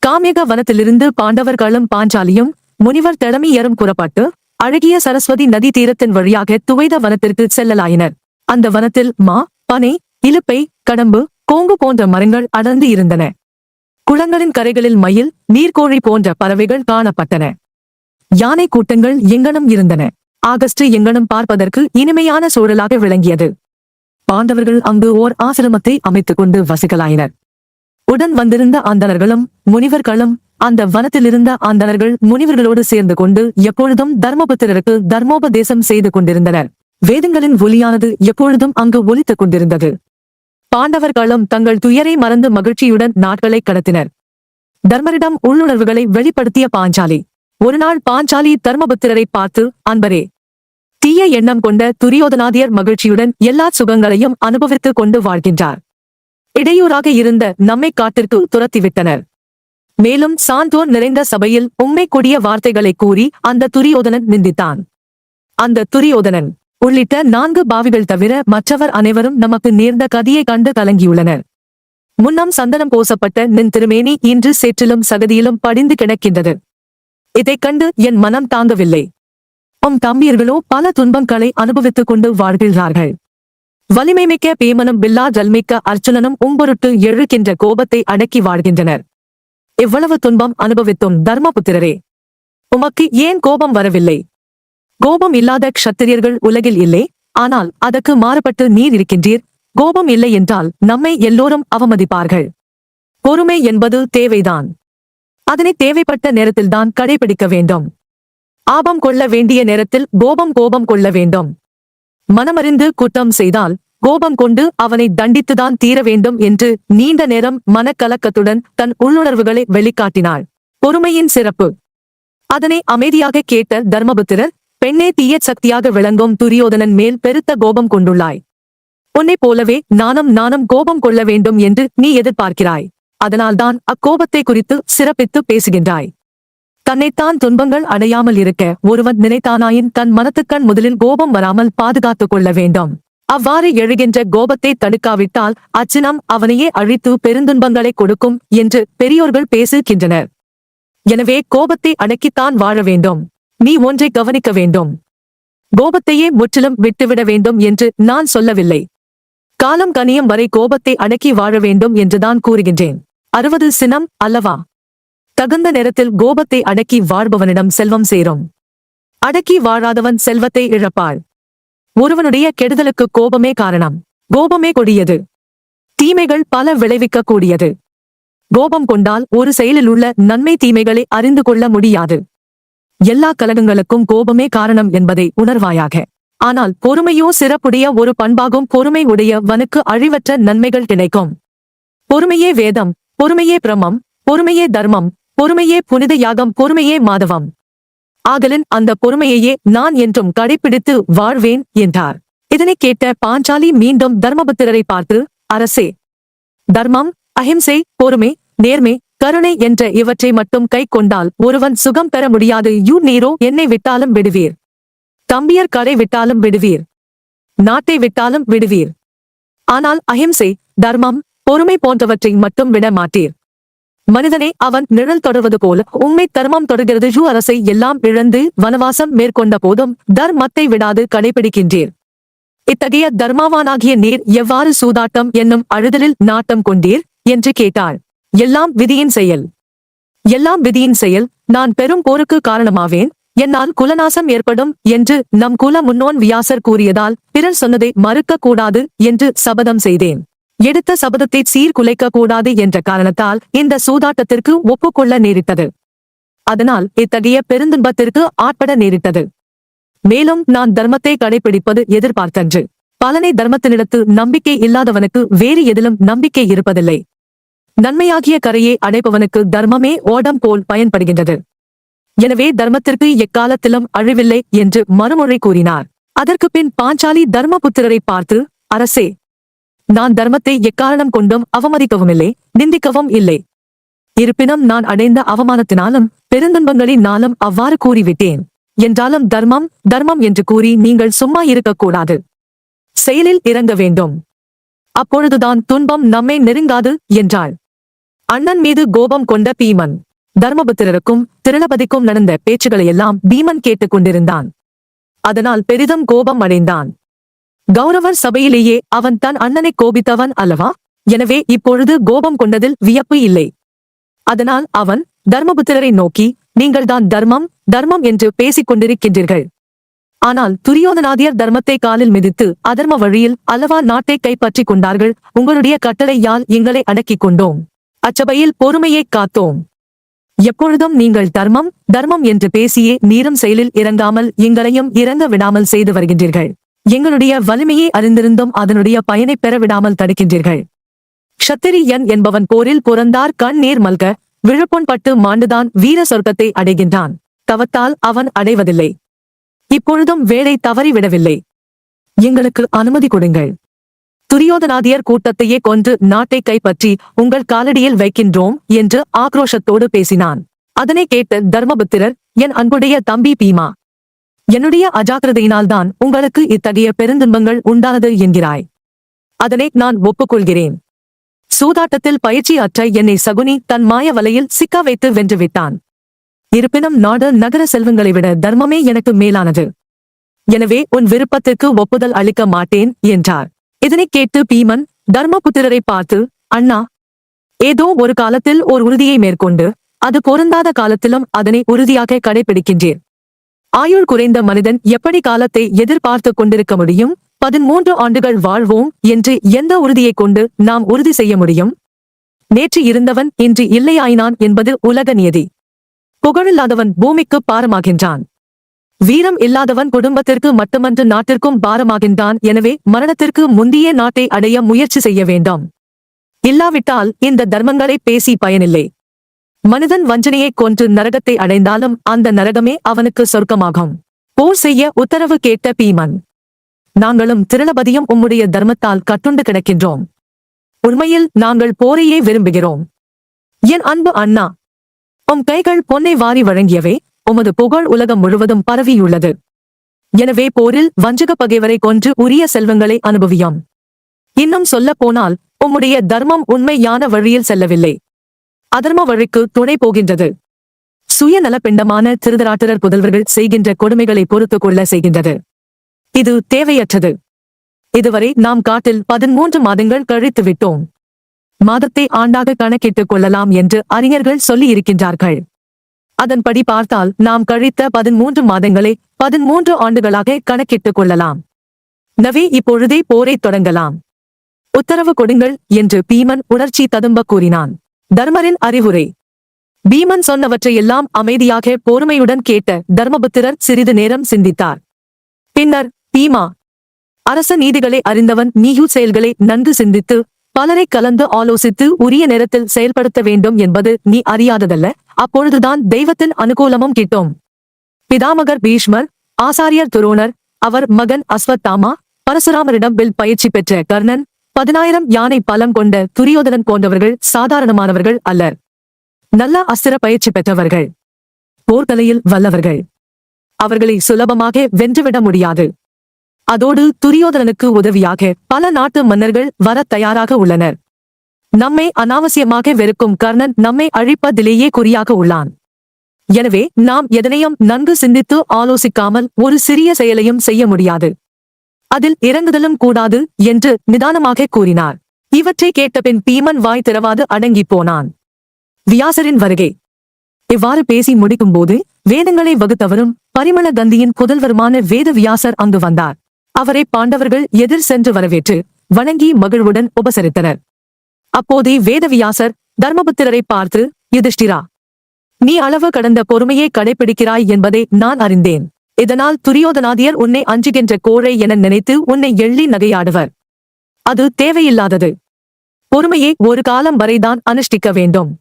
காமியக வனத்திலிருந்து பாண்டவர்களும் பாஞ்சாலியும் முனிவர் தலைமையரும் புறப்பட்டு அழகிய சரஸ்வதி நதி தீரத்தின் வழியாக துவைத வனத்திற்கு செல்லலாயினர். அந்த வனத்தில் மா, பனை, இலுப்பை, கடம்பு, கோங்கு போன்ற மரங்கள் அடர்ந்து இருந்தன. குளங்களின் கரைகளில் மயில், நீர்க்கோழி போன்ற பறவைகள் காணப்பட்டன. யானை கூட்டங்கள் எங்கனும் இருந்தன. ஆகஸ்ட் எங்கனும் பார்ப்பதற்கு இனிமையான சூழலாக விளங்கியது. பாண்டவர்கள் அங்கு ஓர் ஆசிரமத்தை அமைத்துக் கொண்டு வசிக்கலாயினர். உடன் வந்திருந்த அந்தணர்களும் முனிவர்களும் அந்த வனத்திலிருந்த அந்தணர்கள் முனிவர்களோடு சேர்ந்து கொண்டு எப்பொழுதும் தர்மபுத்திரருக்கு தர்மோபதேசம் செய்து கொண்டிருந்தனர். வேதங்களின் ஒலியானது எப்பொழுதும் அங்கு ஒலித்துக் கொண்டிருந்தது. பாண்டவர்களும் தங்கள் துயரை மறந்து மகிழ்ச்சியுடன் நாட்களை கடத்தினர். தர்மரிடம் உள்ளுணர்வுகளை வெளிப்படுத்திய பாஞ்சாலி ஒருநாள் பாஞ்சாலி தர்மபுத்திரரை பார்த்து, அன்பரே, தீய எண்ணம் கொண்ட துரியோதனாதியர் மகிழ்ச்சியுடன் எல்லா சுகங்களையும் அனுபவித்துக் கொண்டு வாழ்கின்றார். இடையூறாக இருந்த நம்மை காட்டிற்கு துரத்திவிட்டனர். மேலும் சான்றோர் நிறைந்த சபையில் உம்மை கொடிய வார்த்தைகளை கூறி அந்த துரியோதனன் நிந்தித்தான். அந்த துரியோதனன் உள்ளிட்ட 4 பாவிகள் தவிர மற்றவர் அனைவரும் நமக்கு நேர்ந்த கதியை கண்டு கலங்கியுள்ளனர். முன்னம் சந்தனம் பூசப்பட்ட நின் திருமேனி இன்று சேற்றிலும் சகதியிலும் படிந்து கிடக்கின்றது. இதைக் கண்டு என் மனம் தாங்கவில்லை. உம் தம்பியர்களோ பல துன்பங்களை அனுபவித்துக் கொண்டு வாழ்கிறார்கள். வலிமைமிக்க பேமனும் பில்லா ஜல்மிக்க அர்ச்சுனனும் உம்பொருட்டு எழுகின்ற கோபத்தை அடக்கி வாழ்கின்றனர். இவ்வளவு துன்பம் அனுபவித்தும் தர்மபுத்திரரே, உமக்கு ஏன் கோபம் வரவில்லை? கோபம் இல்லாத க்ஷத்திரியர்கள் உலகில் இல்லை. ஆனால் அதற்கு மாறுபட்டு நீர் இருக்கின்றீர். கோபம் இல்லை என்றால் நம்மை எல்லோரும் அவமதிப்பார்கள். பொறுமை என்பது தேவைதான். அதனை தேவைப்பட்ட நேரத்தில்தான் கடைபிடிக்க வேண்டும். ஆபம் கொள்ள வேண்டிய நேரத்தில் கோபம் கொள்ள வேண்டும். மனமறிந்து குற்றம் செய்தால் கோபம் கொண்டு அவனை தண்டித்துதான் தீர வேண்டும் என்று நீண்ட நேரம் மனக்கலக்கத்துடன் தன் உள்ளுணர்வுகளை வெளிக்காட்டினாள். பொறுமையின் சிறப்பு. அதனை அமைதியாக கேட்ட தர்மபுத்திரர், பெண்ணே தீய சக்தியாக விளங்கும் துரியோதனன் மேல் பெருத்த கோபம் கொண்டுள்ளாய். உன்னைப் போலவே நானும் கோபம் கொள்ள வேண்டும் என்று நீ எதிர்பார்க்கிறாய். அதனால்தான் அக்கோபத்தை குறித்து சிறப்பித்து பேசுகின்றாய். தன்னைத்தான் துன்பங்கள் அடையாமல் இருக்க ஒருவன் நினைத்தானாயின் தன் மனத்துக்கண் முதலில் கோபம் வராமல் பாதுகாத்துக் கொள்ள வேண்டும். அவ்வாறு எழுகின்ற கோபத்தை தடுக்காவிட்டால் அச்சினம் அவனையே அழித்து பெருந்துன்பங்களை கொடுக்கும் என்று பெரியோர்கள் பேசுகின்றனர். எனவே கோபத்தை அடக்கித்தான் வாழ வேண்டும். நீ ஒன்றை கவனிக்க வேண்டும். கோபத்தையே முற்றிலும் விட்டுவிட வேண்டும் என்று நான் சொல்லவில்லை. காலம் கனியும் வரை கோபத்தை அடக்கி வாழ வேண்டும் என்றுதான் கூறுகின்றேன். 60 சினம் அல்லவா? தகுந்த நேரத்தில் கோபத்தை அடக்கி வாழ்பவனிடம் செல்வம் சேரும். அடக்கி வாழாதவன் செல்வத்தை இழப்பாள். ஒருவனுடைய கெடுதலுக்கு கோபமே காரணம். கோபமே கொடியது. தீமைகள் பல விளைவிக்க கூடியது. கோபம் கொண்டால் ஒரு செயலில் உள்ள நன்மை தீமைகளை அறிந்து கொள்ள முடியாது. எல்லா கலகங்களுக்கும் கோபமே காரணம் என்பதை உணர்வாயாக. ஆனால் பொறுமையோ சிறப்புடைய ஒரு பண்பாகும். பொறுமை உடையவனுக்கு அழிவற்ற நன்மைகள் கிடைக்கும். பொறுமையே வேதம், பொறுமையே பிரமம், பொறுமையே தர்மம், பொறுமையே புனித யாகம், பொறுமையே மாதவம். ஆகலின் அந்த பொறுமையையே நான் என்றும் கடைப்பிடித்து வாழ்வேன் என்றார். இதனை கேட்ட பாஞ்சாலி மீண்டும் தர்மபுத்திரரை பார்த்து, அரசே, தர்மம், அஹிம்சை, பொறுமை, நேர்மை, கருணை என்ற இவற்றை மட்டும் கை கொண்டால் ஒருவன் சுகம் பெற முடியாது. நீரோ என்னை விட்டாலும் விடுவீர். தம்பியர் கடை விட்டாலும் விடுவீர். நாட்டை விட்டாலும் விடுவீர். ஆனால் அஹிம்சை, தர்மம், பொறுமை போன்றவற்றை மட்டும் விட மாட்டீர். மனிதனை அவன் நிழல் தொடர்வது போல உண்மை தர்மம் தொடர்கிறது. அரசை எல்லாம் இழந்து வனவாசம் மேற்கொண்ட போதும் தர்மத்தை விடாது கடைபிடிக்கின்றீர். இத்தகைய தர்மாவானாகிய நீர் எவ்வாறு சூதாட்டம் என்னும் அழுதலில் நாட்டம் கொண்டீர் என்று கேட்டாள். எல்லாம் விதியின் செயல். எல்லாம் விதியின் செயல். நான் பெரும் போருக்கு காரணமாவேன். என்னால் குலநாசம் ஏற்படும் என்று நம் குல முன்னோன் வியாசர் கூறியதால் பிறர் சொன்னதை மறுக்க கூடாது என்று சபதம் செய்தேன். எடுத்த சபதத்தை சீர்குலைக்க கூடாது என்ற காரணத்தால் இந்த சூதாட்டத்திற்கு ஒப்புக்கொள்ள நேரிட்டது. அதனால் இத்தகைய பெருந்துன்பத்திற்கு ஆட்பட நேரிட்டது. மேலும் நான் தர்மத்தை கடைபிடிப்பது எதிர்பார்த்தன்று. பலனை தர்மத்தினிடத்து நம்பிக்கை இல்லாதவனுக்கு வேறு எதிலும் நம்பிக்கை இருப்பதில்லை. நன்மையாகிய கரையை அடைப்பவனுக்கு தர்மமே ஓடம் போல் பயன்படுகின்றது. எனவே தர்மத்திற்கு எக்காலத்திலும் அழிவில்லை என்று மறுமொழி கூறினார். அதற்கு பின் பாஞ்சாலி தர்மபுத்திரரை பார்த்து, அரசே, நான் தர்மத்தை எக்காரணம் கொண்டும் அவமதிக்கவும் இல்லை, நிந்திக்கவும் இல்லை. இருப்பினும் நான் அடைந்த அவமானத்தினாலும் பெருந்துன்பங்களினாலும் அவ்வாறு கூறிவிட்டேன். என்றாலும் தர்மம் தர்மம் என்று கூறி நீங்கள் சும்மா இருக்கக்கூடாது. செயலில் இறங்க வேண்டும். அப்பொழுதுதான் துன்பம் நம்மை நெருங்காது என்றாள். அண்ணன் மீது கோபம் கொண்ட பீமன் தர்மபுத்திரருக்கும் திருளபதிக்கும் நடந்த பேச்சுகளையெல்லாம் பீமன் கேட்டுக் கொண்டிருந்தான். அதனால் பெரிதும் கோபம் அடைந்தான். கௌரவர் சபையிலேயே அவன் தன் அண்ணனை கோபித்தவன் அல்லவா? எனவே இப்பொழுது கோபம் கொண்டதில் வியப்பு இல்லை. அதனால் அவன் தர்மபுத்திரரை நோக்கி, நீங்கள்தான் தர்மம் தர்மம் என்று பேசிக் கொண்டிருக்கின்றீர்கள். ஆனால் துரியோதனாதியர் தர்மத்தை காலில் மிதித்து அதர்ம வழியில் அல்லவா நாட்டை கைப்பற்றிக் கொண்டார்கள். உங்களுடைய கட்டளையால் எங்களை அடக்கிக் கொண்டோம். அச்சபையில் பொறுமையைக் காத்தோம். எப்பொழுதும் நீங்கள் தர்மம் தர்மம் என்று பேசியே நீரும் செயலில் இறங்காமல் எங்களையும் இறங்க விடாமல் செய்து வருகின்றீர்கள். எங்களுடைய வலிமையை அறிந்திருந்தும் அதனுடைய பயனை பெற விடாமல் தடுக்கின்றீர்கள். க்ஷத்திரியன் என்பவன் போரில் புறந்தார் கண் நீர் மல்க விழுப்பொன் பட்டு மாண்டுதான் வீர சொர்க்கத்தை அடைகின்றான். தவத்தால் அவன் அடைவதில்லை. இப்பொழுதும் வேலை தவறிவிடவில்லை. எங்களுக்கு அனுமதி கொடுங்கள். துரியோதனாதியர் கூட்டத்தையே கொன்று நாட்டை கைப்பற்றி உங்கள் காலடியில் வைக்கின்றோம் என்று ஆக்ரோஷத்தோடு பேசினான். அதனை கேட்ட தர்மபுத்திரர், என் அன்புடைய தம்பி பீமா, என்னுடைய அஜாக்கிரதையினால்தான் உங்களுக்கு இத்தகைய பெருந்துன்பங்கள் உண்டானது என்கிறாய். அதனை நான் ஒப்புக்கொள்கிறேன். சூதாட்டத்தில் பயிற்சி அற்ற என்னை சகுனி தன் மாய வலையில் சிக்க வைத்து வென்றுவிட்டான். இருப்பினும் நாடு நகர செல்வங்களை விட தர்மமே எனக்கு மேலானது. எனவே உன் விருப்பத்திற்கு ஒப்புதல் அளிக்க மாட்டேன் என்றார். இதனைக் கேட்டு பீமன் தர்மபுத்திரரை பார்த்து, அண்ணா, ஏதோ ஒரு காலத்தில் ஓர் உறுதியை மேற்கொண்டு அது பொருந்தாத காலத்திலும் அதனை உறுதியாக கடைபிடிக்கின்றீர். ஆயுள் குறைந்த மனிதன் எப்படி காலத்தை எதிர்பார்த்து கொண்டிருக்க முடியும்? 13 ஆண்டுகள் வாழ்வோம் என்று எந்த உறுதியைக் கொண்டு நாம் உறுதி செய்ய முடியும்? நேற்று இருந்தவன் இன்று இல்லையாயினான் என்பது உலக நியதி. புகழில்லாதவன் பூமிக்கு பாரமாகின்றான். வீரம் இல்லாதவன் குடும்பத்திற்கு மட்டுமன்று நாட்டிற்கும் பாரமாகின்றான். எனவே மரணத்திற்கு முந்திய நாட்டை அடைய முயற்சி செய்ய வேண்டாம். இல்லாவிட்டால் இந்த தர்மங்களை பேசி பயனில்லை. மனிதன் வஞ்சனையைக் கொன்று நரகத்தை அடைந்தாலும் அந்த நரகமே அவனுக்கு சொர்க்கமாகும். போர் செய்ய உத்தரவு கேட்ட பீமன், நாங்களும் திருளபதியும் உம்முடைய தர்மத்தால் கட்டுண்டு கிடக்கின்றோம். உண்மையில் நாங்கள் போரையே விரும்புகிறோம். என் அன்பு அண்ணா, உம் கைகள் பொன்னை வாரி வழங்கியவே. உமது புகழ் உலகம் முழுவதும் பரவியுள்ளது. எனவே போரில் வஞ்சக பகைவரை கொன்று உரிய செல்வங்களை அனுபவியாம். இன்னும் சொல்ல போனால் உம்முடைய தர்மம் உண்மையான வழியில் செல்லவில்லை, அதர்ம வழிக்கு துணை போகின்றது. சுயநலப்பிண்டமான திருதராட்டிரர் புதல்வர்கள் செய்கின்ற கொடுமைகளை பொறுத்து கொள்ள செய்கின்றது. இது தேவையற்றது. இதுவரை நாம் காட்டில் 13 மாதங்கள் கழித்து விட்டோம். மாதத்தை ஆண்டாக கணக்கிட்டுக் கொள்ளலாம் என்று அறிஞர்கள் சொல்லி இருக்கின்றார்கள். அதன்படி பார்த்தால் நாம் கழித்த 13 மாதங்களை 13 ஆண்டுகளாக கணக்கிட்டுக் கொள்ளலாம். நவே இப்பொழுதே போரை தொடங்கலாம். உத்தரவு கொடுங்கள் என்று பீமன் உணர்ச்சி ததும்ப கூறினான். தர்மரின் அறிவுரை. பீமன் சொன்னவற்றையெல்லாம் அமைதியாக பொறுமையுடன் கேட்ட தர்மபுத்திரர் சிறிது நேரம் சிந்தித்தார். பின்னர், பீமா, அரச நீதிகளை அறிந்தவன் நீயும் செயல்களை நன்கு சிந்தித்து பலரை கலந்து ஆலோசித்து உரிய நேரத்தில் செயல்படுத்த வேண்டும் என்பது நீ அறியாததல்ல. அப்பொழுதுதான் தெய்வத்தின் அனுகூலமும் கிட்டும். பிதாமகர் பீஷ்மர், ஆசாரியர் துரோணர், அவர் மகன் அஸ்வத்தாமா, பரசுராமரிடம் வில் பயிற்சி பெற்ற கர்ணன், 10,000 யானை பலம் கொண்ட துரியோதனன் போன்றவர்கள் சாதாரணமானவர்கள் அல்லர். நல்ல அஸ்திர பயிற்சி பெற்றவர்கள், போர்க்கலையில் வல்லவர்கள். அவர்களை சுலபமாக வென்றுவிட முடியாது. அதோடு துரியோதனனுக்கு உதவியாக பல நாட்டு மன்னர்கள் வர தயாராக உள்ளனர். நம்மை அனாவசியமாக வெறுக்கும் கர்ணன் நம்மை அழிப்பதிலேயே குறியாக உள்ளான். எனவே நாம் எதனையும் நன்கு சிந்தித்து ஆலோசிக்காமல் ஒரு சிறிய செயலையும் செய்ய முடியாது. அதில் இறங்குதலும் கூடாது என்று நிதானமாக கூறினார். இவற்றை கேட்டபின் பீமன் வாய் திறவாது அடங்கிப் போனான். வியாசரின் வருகை. இவ்வாறு பேசி முடிக்கும்போது வேதங்களை வகுத்தவரும் பரிமள கந்தியின் புதல்வருமான வேத வியாசர் அங்கு வந்தார். அவரை பாண்டவர்கள் எதிர் சென்று வரவேற்று வணங்கி மகிழ்வுடன் உபசரித்தனர். அப்போதே வேதவியாசர் தர்மபுத்திரரை பார்த்து, யுதிஷ்டிரா, நீ அளவு கடந்த பொறுமையை கடைபிடிக்கிறாய் என்பதை நான் அறிந்தேன். இதனால் துரியோதனாதியர் உன்னை அஞ்சுகின்ற கோழை என நினைத்து உன்னை எள்ளி நகையாடுவர். அது தேவையில்லாதது. பொறுமையை ஒரு காலம் வரைதான் அனுஷ்டிக்க வேண்டும்.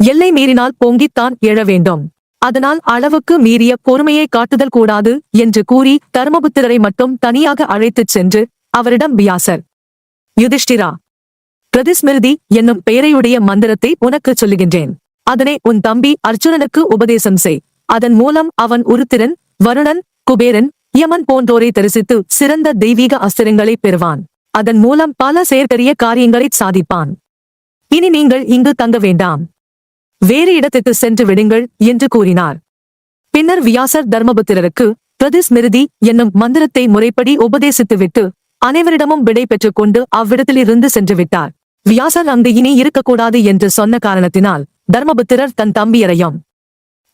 எல்லை மீறினால் பொங்கித்தான் எழ வேண்டும். அதனால் அளவுக்கு மீறிய பொறுமையை காட்டுதல் கூடாது என்று கூறி தர்மபுத்திரரை மட்டும் தனியாக அழைத்துச் சென்று அவரிடம் வியாசர், யுதிஷ்டிரா, பிரதிஸ்மிருதி என்னும் பெயரையுடைய மந்திரத்தை உனக்குச் சொல்லுகின்றேன். அதனை உன் தம்பி அர்ஜுனனுக்கு உபதேசம் செய். அதன் மூலம் அவன் உருத்திரன், வருணன், குபேரன், யமன் போன்றோரை தரிசித்து சிறந்த தெய்வீக அஸ்திரங்களை பெறுவான். அதன் மூலம் பல செயற்கரிய காரியங்களை சாதிப்பான். இனி நீங்கள் இங்கு தங்க வேண்டாம். வேறு இடத்துக்கு சென்று விடுங்கள் என்று கூறினார். பின்னர் வியாசர் தர்மபுத்திரருக்கு பிரதிஸ்மிருதி என்னும் மந்திரத்தை முறைப்படி உபதேசித்துவிட்டு அனைவரிடமும் விடை பெற்றுக் கொண்டு அவ்விடத்திலிருந்து சென்று விட்டார். வியாசர் அங்கு இனி இருக்கக்கூடாது என்று சொன்ன காரணத்தினால் தர்மபுத்திரர் தன் தம்பியரையும்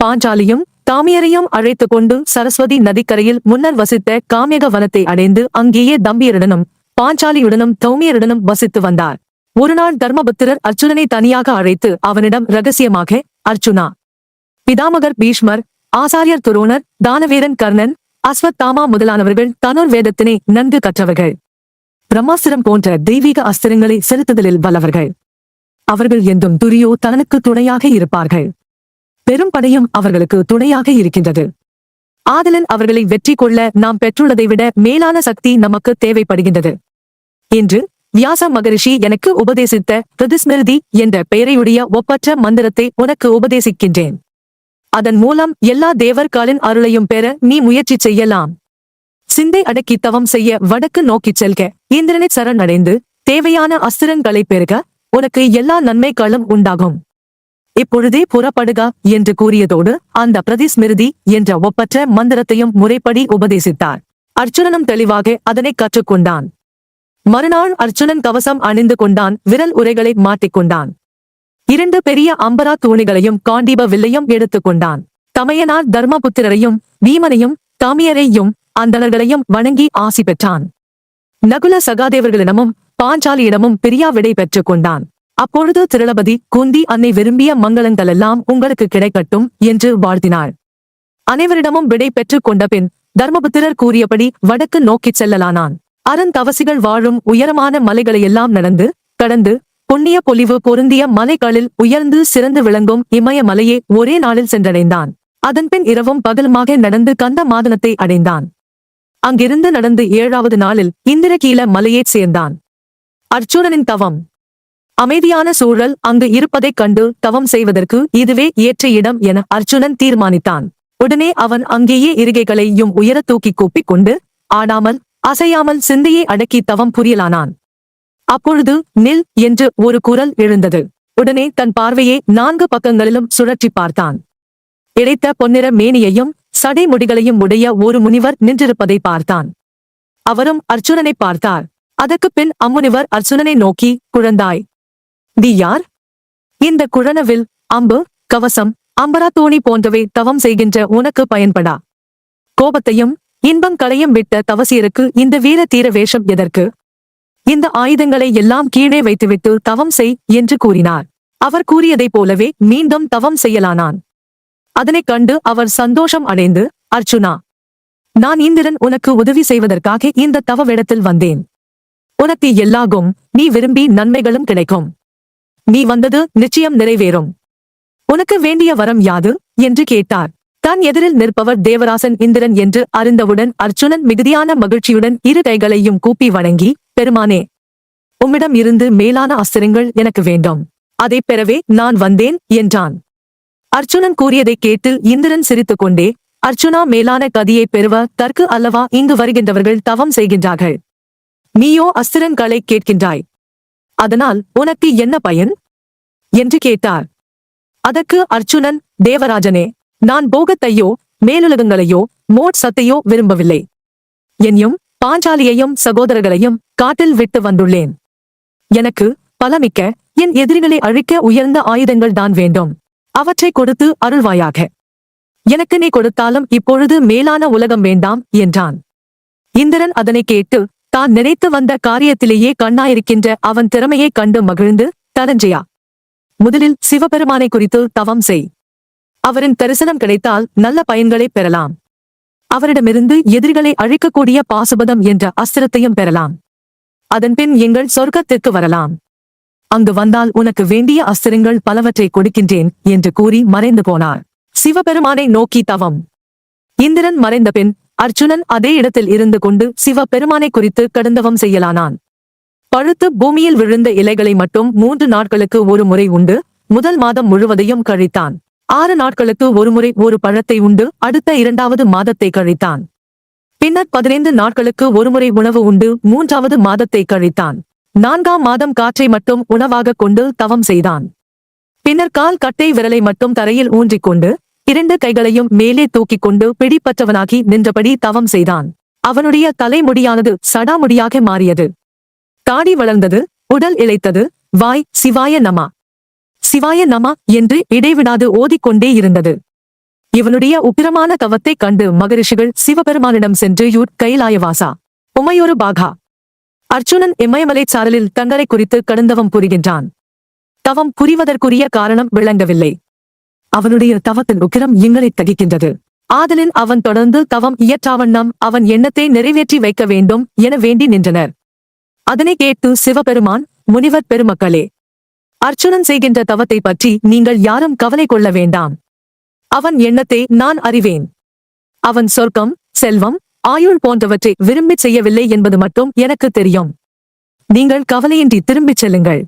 பாஞ்சாலியும் தாமியரையும் அழைத்துக் கொண்டு சரஸ்வதி நதிக்கரையில் முன்னர் வசித்த காமியக வனத்தை அடைந்து அங்கேயே தம்பியருடனும் பாஞ்சாலியுடனும் தௌமியருடனும் வசித்து வந்தார். ஒருநாள் தர்மபுத்திரர் அர்ச்சுனனை தனியாக அழைத்து அவனிடம் ரகசியமாக, அர்ச்சுனா, பிதாமகர் பீஷ்மர், ஆசாரியர் துரோணர், தானவேரன் கர்ணன், அஸ்வத்தாமா முதலானவர்கள் தனுர் வேதத்தினை நன்கு கற்றவர்கள். பிரம்மாஸ்திரம் போன்ற தெய்வீக அஸ்திரங்களை செலுத்துதலில் வல்லவர்கள். அவர்கள் என்றும் துரியோதனனுக்கு துணையாக இருப்பார்கள். பெரும் படையும் அவர்களுக்கு துணையாக இருக்கின்றது. ஆதலன் அவர்களை வெற்றி கொள்ள நாம் பெற்றுள்ளதை விட மேலான சக்தி நமக்கு தேவைப்படுகின்றது என்று வியாச மகரிஷி எனக்கு உபதேசித்த பிரதிஸ்மிருதி என்ற பெயரையுடைய ஒப்பற்ற மந்திரத்தை உனக்கு உபதேசிக்கின்றேன். அதன் மூலம் எல்லா தேவர்களின் அருளையும் பெற நீ முயற்சி செய்யலாம். சிந்தை அடக்கி தவம் செய்ய வடக்கு நோக்கிச் செல்க. இந்திரனை சரணடைந்து தேவையான அஸ்திரங்களை பெறுக. உனக்கு எல்லா நன்மைகளும் உண்டாகும். இப்பொழுதே புறப்படுக என்று கூறியதோடு அந்த பிரதிஸ்மிருதி என்ற ஒப்பற்ற மந்திரத்தையும் முறைப்படி உபதேசித்தார். அர்ச்சுனனும் தெளிவாக அதனை கற்றுக்கொண்டான். மறுநாள் அர்ச்சுனன் கவசம் அணிந்து கொண்டான். விரல் உரைகளை மாட்டிக்கொண்டான். 2 பெரிய அம்பரா தூணிகளையும் காண்டீப வில்லையும் எடுத்துக்கொண்டான். தமையனார் தர்மபுத்திரரையும் பீமனையும் தாமியரையும் அந்தணர்களையும் வணங்கி ஆசி பெற்றான். நகுல சகாதேவர்களிடமும் பாஞ்சாலியிடமும் பிரியா விடை பெற்றுக் கொண்டான். அப்பொழுது திரளபதி குந்தி அன்னை விரும்பிய மங்களங்களெல்லாம் உங்களுக்கு கிடைக்கட்டும் என்று வாழ்த்தினாள். அனைவரிடமும் விடை பெற்றுக் கொண்ட பின் தர்மபுத்திரர் கூறியபடி வடக்கு நோக்கிச் செல்லலானான். அருந்தவசிகள் வாழும் உயரமான மலைகளையெல்லாம் நடந்து கடந்து புண்ணிய பொலிவு பொருந்திய மலைகளில் உயர்ந்து சிறந்து விளங்கும் இமய மலையை ஒரே நாளில் சென்றடைந்தான். அதன்பின் இரவும் பகலுமாக நடந்து கந்த மாதனத்தை அடைந்தான். அங்கிருந்து நடந்து 7வது நாளில் இந்திரகீல மலையைச் சேர்ந்தான். அர்ச்சுனனின் தவம். அமைதியான சூழல் அங்கு இருப்பதைக் கண்டு தவம் செய்வதற்கு இதுவே ஏற்ற இடம் என அர்ச்சுனன் தீர்மானித்தான். உடனே அவன் அங்கேயே இருகைகளையும் உயர தூக்கி கூப்பிக் கொண்டு ஆடாமல் அசையாமல் சிந்தையை அடக்கி தவம் புரியலானான். அப்பொழுது நில் என்று ஒரு குரல் எழுந்தது. உடனே தன் பார்வையை 4 பக்கங்களிலும் சுழற்றி பார்த்தான். இழைத்த பொன்னிற மேனியையும் சடை முடிகளையும் உடைய ஒரு முனிவர் நின்றிருப்பதை பார்த்தான். அவரும் அர்ச்சுனனை பார்த்தார். அதற்குப் பின் அம்முனிவர் அர்ச்சுனனை நோக்கி, குழந்தாய், நீ யார்? இந்த குழனவில் அம்பு, கவசம், அம்பராத்தோணி போன்றவை தவம் செய்கின்ற உனக்கு பயன்படா. கோபத்தையும் இன்பம் களையும் விட்ட தவசியருக்கு இந்த வீர தீர வேஷம் எதற்கு? இந்த ஆயுதங்களை எல்லாம் கீழே வைத்துவிட்டு தவம் செய் என்று கூறினார். அவர் கூறியதைப் போலவே மீண்டும் தவம் செய்யலானான். அதனைக் கண்டு அவர் சந்தோஷம் அடைந்து, அர்ச்சுனா, நான் இந்திரன் உனக்கு உதவி செய்வதற்காக இந்த தவவிடத்தில் வந்தேன். உனக்கு எல்லாகும் நீ விரும்பி நன்மைகளும் கிடைக்கும். நீ வந்தது நிச்சயம் நிறைவேறும். உனக்கு வேண்டிய வரம் யாது என்று கேட்டார். தான் எதிரில் நிற்பவர் தேவராசன் இந்திரன் என்று அறிந்தவுடன் அர்ச்சுனன் மிகுதியான மகிழ்ச்சியுடன் 2 கைகளையும் கூப்பி வணங்கி, பெருமானே, உம்மிடம் இருந்து மேலான அஸ்திரங்கள் எனக்கு வேண்டும். அதைப் பெறவே நான் வந்தேன் என்றான். அர்ச்சுனன் கூறியதைக் கேட்டு இந்திரன் சிரித்துக் கொண்டே, அர்ச்சுனா, மேலான கதியைப் பெறுவதற்கு அல்லவா இங்கு வருகின்றவர்கள் தவம் செய்கின்றார்கள். நீயோ அஸ்திரங்களை கேட்கின்றாய். அதனால் உனக்கு என்ன பயன் என்று கேட்டார். அதற்கு அர்ச்சுனன், தேவராஜனே, நான் போகத்தையோ மேலுலகங்களையோ மோட்சத்தையோ விரும்பவில்லை. என்னையும் பாஞ்சாலியையும் சகோதரர்களையும் காட்டில் விட்டு வந்துள்ளேன். எனக்கு பலமிக்க என் எதிரிகளை அழிக்க உயர்ந்த ஆயுதங்கள் தான் வேண்டும். அவற்றை கொடுத்து அருள்வாயாக. எனக்கு நீ கொடுத்தாலும் இப்பொழுது மேலான உலகம் வேண்டாம் என்றான். இந்திரன் அதனை கேட்டு தான் நினைத்து வந்த காரியத்திலேயே கண்ணாயிருக்கின்ற அவன் திறமையைக் கண்டு மகிழ்ந்து, தனஞ்சயா, முதலில் சிவபெருமானை குறித்து தவம் செய். அவரின் தரிசனம் கிடைத்தால் நல்ல பயன்களை பெறலாம். அவரிடமிருந்து எதிரிகளை அழிக்கக்கூடிய பாசுபதம் என்ற அஸ்திரத்தையும் பெறலாம். அதன்பின் எங்கள் சொர்க்கத்திற்கு வரலாம். அங்கு வந்தால் உனக்கு வேண்டிய அஸ்திரங்கள் பலவற்றை கொடுக்கின்றேன் என்று கூறி மறைந்து போனார். சிவபெருமானை நோக்கி தவம். இந்திரன் மறைந்த பின் அர்ச்சுனன் அதே இடத்தில் இருந்து கொண்டு சிவபெருமானை குறித்து கடுந்தவம் செய்யலானான். பழுத்து பூமியில் விழுந்த இலைகளை மட்டும் 3 நாட்களுக்கு ஒரு முறை உண்டு முதல் மாதம் முழுவதையும் கழித்தான். 6 நாட்களுக்கு ஒருமுறை ஒரு பழத்தை உண்டு அடுத்த 2வது மாதத்தை கழித்தான். பின்னர் 15 நாட்களுக்கு ஒருமுறை உணவு உண்டு 3வது மாதத்தை கழித்தான். 4ஆம் மாதம் காற்றை மட்டும் உணவாகக் கொண்டு தவம் செய்தான். பின்னர் கால் கட்டை விரலை மட்டும் தரையில் ஊன்றிக்கொண்டு 2 கைகளையும் மேலே தூக்கிக் கொண்டு பிடிப்பற்றவனாகி நின்றபடி தவம் செய்தான். அவனுடைய தலைமுடியானது சடாமுடியாக மாறியது. தாடி வளர்ந்தது, உடல் இளைத்தது. வாய் சிவாய நம சிவாய நம என்று இடைவிடாது ஓதிக்கொண்டே இருந்தது. இவனுடைய உக்கிரமான தவத்தைக் கண்டு மகரிஷிகள் சிவபெருமானிடம் சென்று கைலாயவாசா உமையொரு பாகா, அர்ச்சுனன் இமயமலைச் சாரலில் தங்களை குறித்து கடுந்தவம் புரிகின்றான். தவம் புரிவதற்குரிய காரணம் விளங்கவில்லை. அவனுடைய தவத்தின் உக்கிரம் எங்களைத் தகிக்கின்றது. ஆதலின் அவன் தொடர்ந்து தவம் இயற்றாவண்ணம் அவன் எண்ணத்தை நிறைவேற்றி வைக்க வேண்டும் என வேண்டி நின்றனர். அதனை கேட்டு சிவபெருமான், முனிவர் பெருமக்களே, அர்ச்சுனன் செய்கின்ற தவத்தை பற்றி நீங்கள் யாரும் கவலை கொள்ள வேண்டாம். அவன் எண்ணத்தை நான் அறிவேன். அவன் சொர்க்கம், செல்வம், ஆயுள் போன்றவற்றை விரும்பிச் செய்யவில்லை என்பது மட்டும் எனக்கு தெரியும். நீங்கள் கவலையின்றி திரும்பிச் செல்லுங்கள்.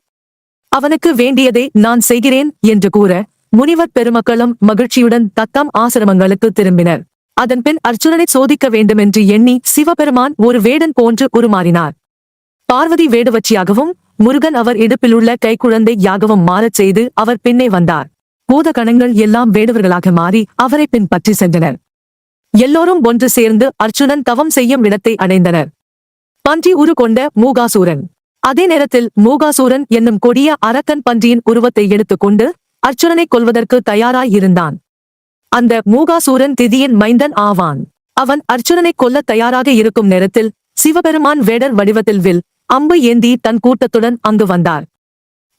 அவனுக்கு வேண்டியதை நான் செய்கிறேன் என்று கூற முனிவர் பெருமக்களும் மகிழ்ச்சியுடன் தத்தம் ஆசிரமங்களுக்கு திரும்பினர். அதன்பின் அர்ச்சுனனை சோதிக்க வேண்டுமென்று எண்ணி சிவபெருமான் ஒரு வேடன் போன்று உருமாறினார். பார்வதி வேடுவச்சியாகவும் முருகன் அவர் இடுப்பிலுள்ள கைக்குழந்தை யாகவும் மாறச் செய்து அவர் பின்னே வந்தார். பூத கணங்கள் எல்லாம் வேடுவர்களாக மாறி அவரை பின்பற்றி சென்றனர். எல்லோரும் ஒன்று சேர்ந்து அர்ச்சுனன் தவம் செய்யும் இடத்தை அடைந்தனர். பன்றி உரு கொண்ட மூகாசூரன். அதே நேரத்தில் மூகாசூரன் என்னும் கொடிய அரக்கன் பன்றியின் உருவத்தை எடுத்துக்கொண்டு அர்ச்சுனனை கொல்வதற்கு தயாராய் இருந்தான். அந்த மூகாசூரன் திதியின் மைந்தன் ஆவான். அவன் அர்ச்சுனனை கொல்ல தயாராக இருக்கும் நேரத்தில் சிவபெருமான் வேடர் வடிவத்தில் வில், அம்பு ஏந்தி தன் கூட்டத்துடன் அங்கு வந்தார்.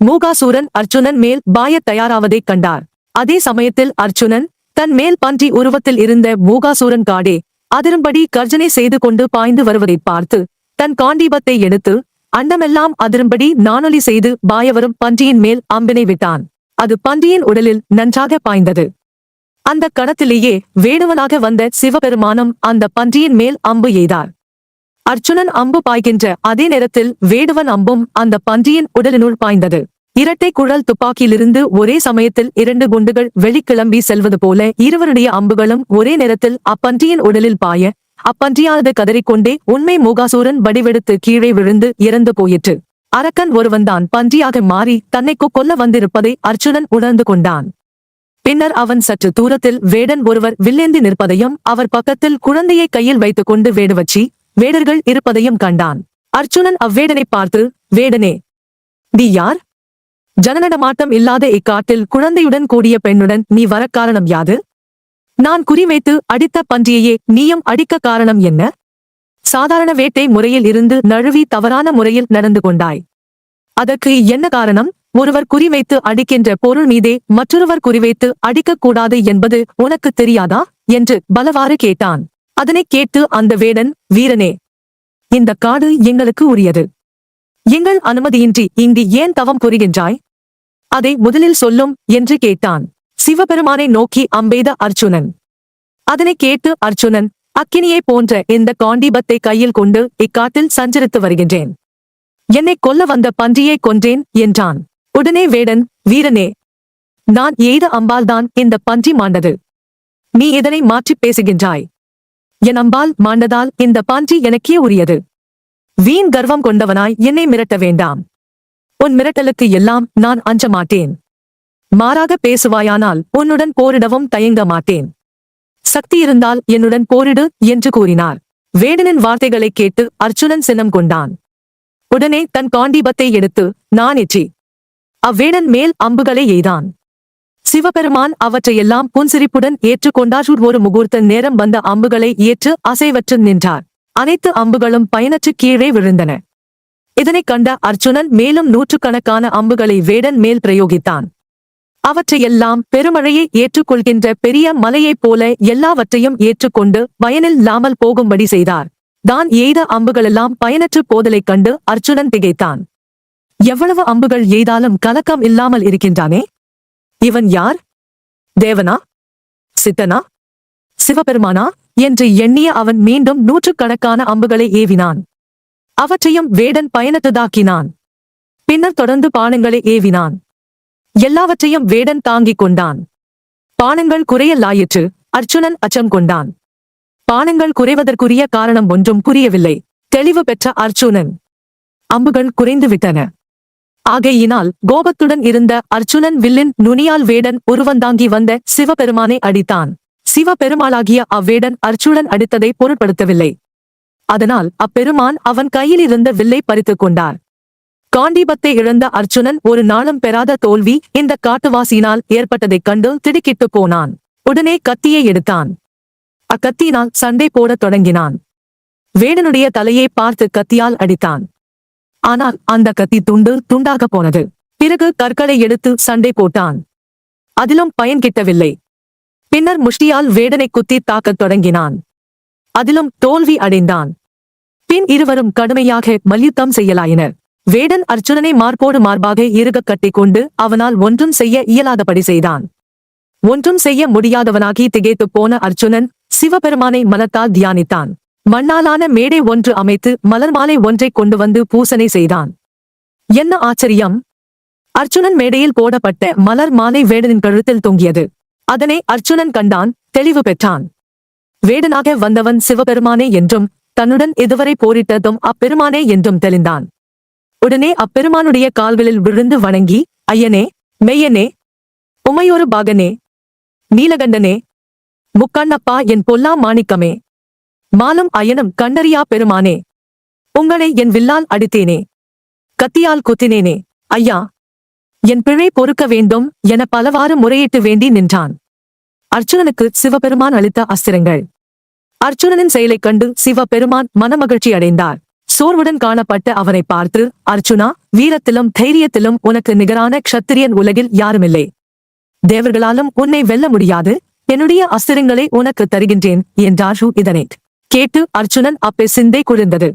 மூகாசூரன் அர்ச்சுனன் மேல் பாயத் தயாராவதைக் கண்டார். அதே சமயத்தில் அர்ச்சுனன் தன் மேல் பன்றி உருவத்தில் இருந்த மூகாசூரன் காடே அதிரும்படி கர்ஜனை செய்து கொண்டு பாய்ந்து வருவதைப் பார்த்து தன் காண்டீபத்தை எடுத்து அண்டமெல்லாம் அதிரும்படி நானொலி செய்து பாயவரும் பன்றியின் மேல் அம்பினை விட்டான். அது பன்றியின் உடலில் நன்றாக பாய்ந்தது. அந்த கணத்திலேயே வேடுவனாக வந்த சிவபெருமானும் அந்த பன்றியின் மேல் அம்பு எய்தார். அர்ச்சுனன் அம்பு பாய்கின்ற அதே நேரத்தில் வேடுவன் அம்பும் அந்த பன்றியின் உடலினுள் பாய்ந்தது. இரட்டை குழல் துப்பாக்கியிலிருந்து ஒரே சமயத்தில் 2 குண்டுகள் வெளிக்கிளம்பி செல்வது போல இருவருடைய அம்புகளும் ஒரே நேரத்தில் அப்பன்றியின் உடலில் பாய அப்பன்றியானது கதறிக்கொண்டே உண்மை மூகாசூரன் வடிவெடுத்து கீழே விழுந்து இறந்து போயிற்று. அரக்கன் ஒருவன்தான் பன்றியாக மாறி தன்னை கொல்ல வந்திருப்பதை அர்ச்சுனன் உணர்ந்து கொண்டான். பின்னர் அவன் சற்று தூரத்தில் வேடன் ஒருவர் வில்லேந்தி நிற்பதையும் அவர் பக்கத்தில் குழந்தையை கையில் வைத்துக்கொண்டு வேடுவச்சி வேடர்கள் இருப்பதையும் கண்டான். அர்ச்சுனன் அவ்வேடனை பார்த்து, வேடனே, நீ யார்? ஜனநடமாட்டம் இல்லாத இக்காட்டில் குழந்தையுடன் கூடிய பெண்ணுடன் நீ வர காரணம் யாது? நான் குறிவைத்து அடித்த பன்றியையே நீயும் அடிக்க காரணம் என்ன? சாதாரண வேட்டை முறையில் இருந்து நழுவி தவறான முறையில் நடந்து கொண்டாய். அதற்கு என்ன காரணம்? ஒருவர் குறிவைத்து அடிக்கின்ற பொருள் மீதே மற்றொருவர் குறிவைத்து அடிக்கக்கூடாது என்பது உனக்கு தெரியாதா என்று பலவாறு கேட்டான். அதனைக் கேட்டு அந்த வேடன், வீரனே, இந்த காடு எங்களுக்கு உரியது. எங்கள் அனுமதியின்றி இங்கு ஏன் தவம் புரிகின்றாய்? அதை முதலில் சொல்லும் என்று கேட்டான். சிவபெருமானை நோக்கி அம்பெய்த அர்ச்சுனன். அதனைக் கேட்டு அர்ச்சுனன், அக்கினியை போன்ற இந்த காண்டீபத்தை கையில் கொண்டு இக்காட்டில் சஞ்சரித்து வருகின்றேன். என்னை கொல்ல வந்த பன்றியை கொன்றேன் என்றான். உடனே வேடன், வீரனே, நான் எய்த அம்பால்தான் இந்த பன்றி மாண்டது. நீ இதனை மாற்றிப் பேசுகின்றாய். என் அம்பால் மாண்டதால் இந்த பன்றி எனக்கே உரியது. வீண் கர்வம் கொண்டவனாய் என்னை மிரட்ட வேண்டாம். உன் மிரட்டலுக்கு எல்லாம் நான் அஞ்ச மாட்டேன். மாறாக பேசுவாயானால் உன்னுடன் போரிடவும் தயங்க மாட்டேன். சக்தி இருந்தால் என்னுடன் போரிடு என்று கூறினார். வேடனின் வார்த்தைகளைக் கேட்டு அர்ச்சுனன் சினம் கொண்டான். உடனே தன் காண்டீபத்தை எடுத்து நானேற்றி அவ்வேடன் மேல் அம்புகளை எய்தான். சிவபெருமான் அவற்றையெல்லாம் புன்சிரிப்புடன் ஏற்றுக்கொண்டார். ஒரு முகூர்த்த நேரம் வந்த அம்புகளை ஏற்று அசைவற்று நின்றார். அனைத்து அம்புகளும் பயனற்று கீழே விழுந்தன. இதனைக் கண்ட அர்ச்சுனன் மேலும் 100கணக்கான அம்புகளை வேடன் மேல் பிரயோகித்தான். அவற்றையெல்லாம் பெருமழையை ஏற்றுக்கொள்கின்ற பெரிய மலையைப் போல எல்லாவற்றையும் ஏற்றுக்கொண்டு பயனில் இல்லாமல் போகும்படி செய்தார். தான் எய்த அம்புகளெல்லாம் பயனற்று போதலைக் கண்டு அர்ச்சுனன் திகைத்தான். எவ்வளவு அம்புகள் எய்தாலும் கலக்கம் இல்லாமல் இருக்கின்றானே, இவன் யார்? தேவனா? சித்தனா? சிவபெருமானா என்று எண்ணிய அவன் மீண்டும் 100கணக்கான அம்புகளை ஏவினான். அவற்றையும் வேடன் பயனற்றதாக்கினான். பின்னர் தொடர்ந்து பானங்களை ஏவினான். எல்லாவற்றையும் வேடன் தாங்கிக் கொண்டான். பானங்கள் குறையலாயிற்று. அர்ச்சுனன் அச்சம் கொண்டான். பானங்கள் குறைவதற்குரிய காரணம் ஒன்றும் புரியவில்லை. தெளிவு பெற்ற அர்ச்சுனன் அம்புகள் குறைந்து விட்டன. ஆகையினால் கோபத்துடன் இருந்த அர்ச்சுனன் வில்லின் நுனியால் வேடன் உருவந்தாங்கி வந்த சிவபெருமானை அடித்தான். சிவபெருமாளாகிய அவ்வேடன் அர்ச்சுனன் அடித்ததை பொருட்படுத்தவில்லை. அதனால் அப்பெருமான் அவன் கையிலிருந்த வில்லை பறித்துக் கொண்டார். காண்டீபத்தை இழந்த அர்ச்சுனன் ஒரு நாளும் பெறாத தோல்வி இந்த காட்டுவாசியினால் ஏற்பட்டதைக் கண்டு திடுக்கிட்டுப் போனான். உடனே கத்தியை எடுத்தான். அக்கத்தியினால் சண்டை போடத் தொடங்கினான். வேடனுடைய தலையை பார்த்து கத்தியால் அடித்தான். ஆனால் அந்த கத்தி துண்டு துண்டாக போனது. பிறகு கற்களை எடுத்து சண்டை போட்டான். அதிலும் பயன் கிட்டவில்லை. பின்னர் முஷ்டியால் வேடனை குத்தி தாக்கத் தொடங்கினான். அதிலும் தோல்வி அடைந்தான். பின் இருவரும் கடுமையாக மல்யுத்தம் செய்யலாயினர். வேடன் அர்ச்சுனனை மார்போடு மார்பாக இறுகக் கட்டிக்கொண்டு அவனால் ஒன்றும் செய்ய இயலாதபடி செய்தான். ஒன்றும் செய்ய முடியாதவனாகி திகைத்துப் போன அர்ச்சுனன் சிவபெருமானை மனத்தால் தியானித்தான். மண்ணாலான மேடை ஒன்று அமைத்து மலர் மாலை ஒன்றை கொண்டு வந்து பூசனை செய்தான். என்ன ஆச்சரியம்! அர்ச்சுனன் மேடையில் போடப்பட்ட மலர் மாலை வேடனின் கழுத்தில் தொங்கியது. அதனை அர்ச்சுனன் கண்டான், தெளிவு பெற்றான். வேடனாக வந்தவன் சிவபெருமானே என்றும் தன்னுடன் இதுவரை போரிட்டதும் அப்பெருமானே என்றும் தெளிந்தான். உடனே அப்பெருமானுடைய கால்களில் விழுந்து வணங்கி, ஐயனே, மெய்யனே, உமையொரு பாகனே, நீலகண்டனே, முக்கண்ணப்பா, என் பொல்லா மாணிக்கமே, மாலும் அயனும் கண்டறியா பெருமானே, உங்களை என் வில்லால் அடித்தேனே, கத்தியால் குத்தினேனே, ஐயா, என் பிழை பொறுக்க வேண்டும் என பலவாறு முறையிட்டு வேண்டி நின்றான். அர்ச்சுனனுக்கு சிவபெருமான் அளித்த அஸ்திரங்கள். அர்ச்சுனனின் செயலைக் கண்டு சிவபெருமான் மனமகிழ்ச்சி அடைந்தார். சோர்வுடன் காணப்பட்ட அவனை பார்த்து, அர்ச்சுனா, வீரத்திலும் தைரியத்திலும் உனக்கு நிகரான க்ஷத்திரியன் உலகில் யாருமில்லை. தேவர்களாலும் உன்னை வெல்ல முடியாது. என்னுடைய அஸ்திரங்களை உனக்கு தருகின்றேன் என்றார். இதனை கேட்டு அர்ச்சுனன் அப்பே சிந்தை குளிர்ந்தது.